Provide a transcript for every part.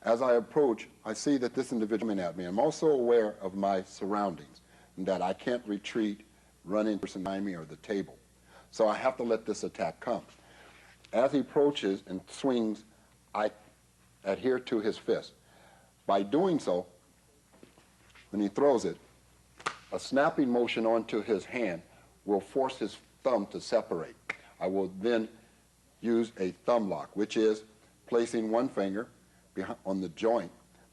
As I approach, I see that this individual is coming at me. I'm also aware of my surroundings and that I can't retreat, run into the person behind me or the table. So I have to let this attack come. As he approaches and swings, I adhere to his fist. By doing so, when he throws it, a snapping motion onto his hand will force his thumb to separate. I will then use a thumb lock, which is placing one finger on the joint,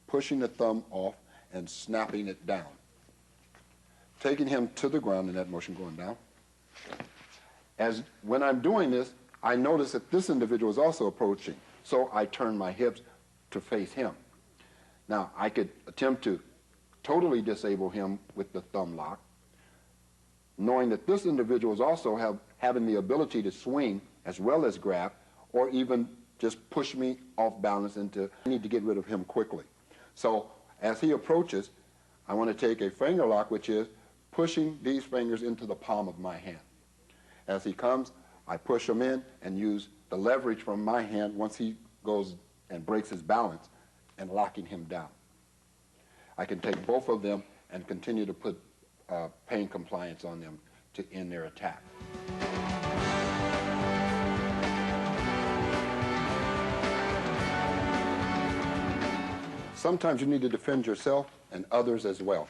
pushing the thumb off, and snapping it down. Taking him to the ground in that motion going down. As when I'm doing this, I notice that this individual is also approaching, so I turn my hips to face him. Now, I could attempt to totally disable him with the thumb lock, knowing that this individual is also having the ability to swing as well as grab, or even just push me off balance into, I need to get rid of him quickly. So as he approaches, I want to take a finger lock, which is pushing these fingers into the palm of my hand. As he comes, I push him in and use the leverage from my hand once he goes and breaks his balance and locking him down. I can take both of them and continue to put pain compliance on them to end their attack. Sometimes you need to defend yourself and others as well.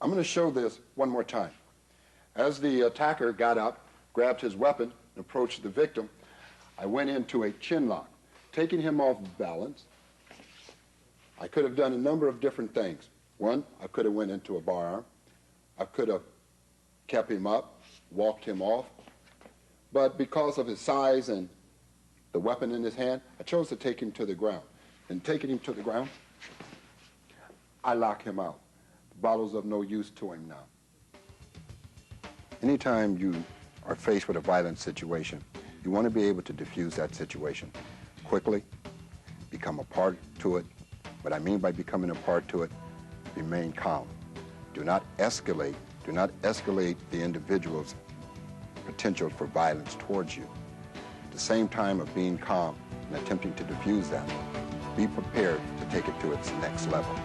I'm going to show this one more time. As the attacker got up, grabbed his weapon, and approached the victim, I went into a chin lock, taking him off balance. I could have done a number of different things. One, I could have went into a bar arm. I could have kept him up, walked him off. But because of his size and the weapon in his hand, I chose to take him to the ground. And taking him to the ground, I lock him out. The bottle's of no use to him now. Anytime you are faced with a violent situation, you want to be able to diffuse that situation quickly, become a part to it. What I mean by becoming a part to it, remain calm. Do not escalate. Do not escalate the individual's potential for violence towards you. At the same time of being calm and attempting to diffuse that, be prepared to take it to its next level.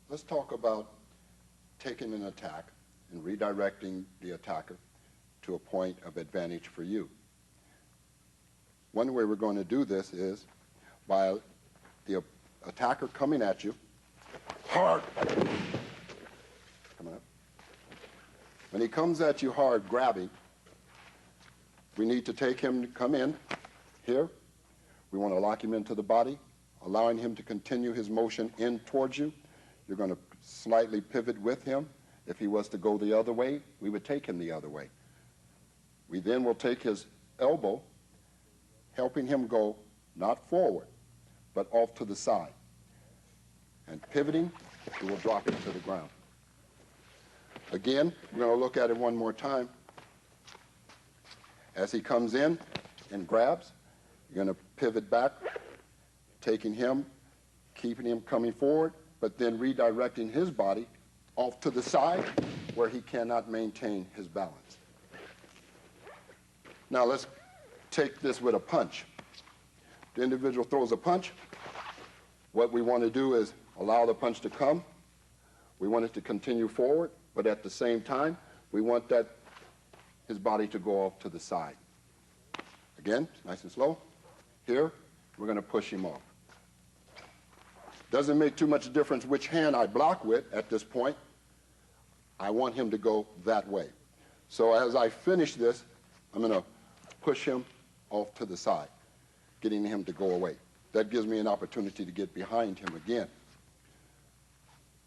Let's talk about taking an attack and redirecting the attacker to a point of advantage for you. One way we're going to do this is by the attacker coming at you hard. Coming up. When he comes at you hard, grabbing, we need to take him to come in here. We want to lock him into the body, allowing him to continue his motion in towards you. You're going to slightly pivot with him. If he was to go the other way, we would take him the other way. We then will take his elbow, helping him go not forward, but off to the side. And pivoting, we will drop him to the ground. Again, we're going to look at it one more time. As he comes in and grabs, you're going to pivot back, taking him, keeping him coming forward, but then redirecting his body off to the side where he cannot maintain his balance. Now let's take this with a punch. The individual throws a punch. What we want to do is allow the punch to come. We want it to continue forward, but at the same time, we want his body to go off to the side. Again, nice and slow. Here, we're going to push him off. Doesn't make too much difference which hand I block with at this point. I want him to go that way. So as I finish this, I'm going to push him off to the side, getting him to go away. That gives me an opportunity to get behind him again.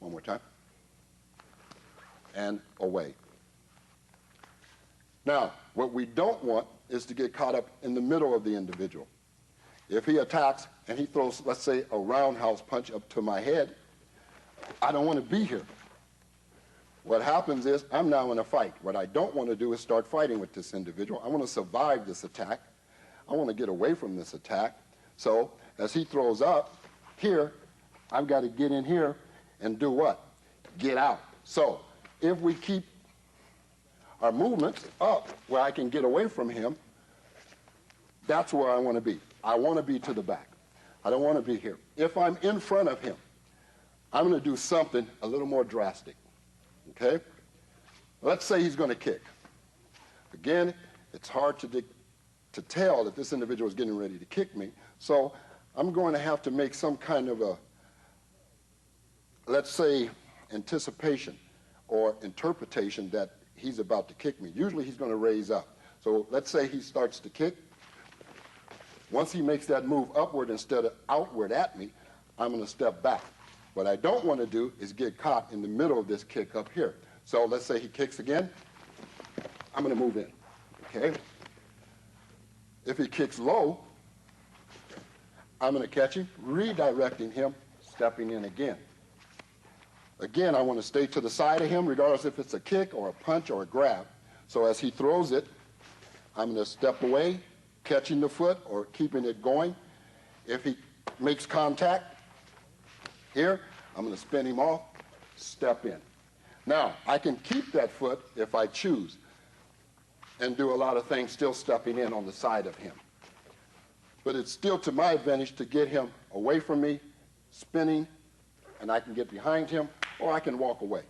One more time. And away. Now, what we don't want is to get caught up in the middle of the individual. If he attacks and he throws, let's say, a roundhouse punch up to my head, I don't want to be here. What happens is I'm now in a fight. What I don't want to do is start fighting with this individual. I want to survive this attack. I want to get away from this attack. So as he throws up, here, I've got to get in here and do what? Get out. So if we keep our movements up where I can get away from him, that's where I want to be. I want to be to the back. I don't want to be here. If I'm in front of him, I'm going to do something a little more drastic. Okay? Let's say he's going to kick. Again, it's hard to tell that this individual is getting ready to kick me, so I'm going to have to make some kind of a, let's say, anticipation or interpretation that he's about to kick me. Usually he's going to raise up. So let's say he starts to kick. Once he makes that move upward instead of outward at me, I'm going to step back. What I don't want to do is get caught in the middle of this kick up here. So let's say he kicks again. I'm going to move in. Okay? If he kicks low, I'm going to catch him, redirecting him, stepping in again. Again, I want to stay to the side of him, regardless if it's a kick or a punch or a grab. So as he throws it, I'm going to step away, catching the foot or keeping it going. If he makes contact here, I'm going to spin him off, step in. Now, I can keep that foot if I choose and do a lot of things still stepping in on the side of him. But it's still to my advantage to get him away from me, spinning, and I can get behind him, or I can walk away.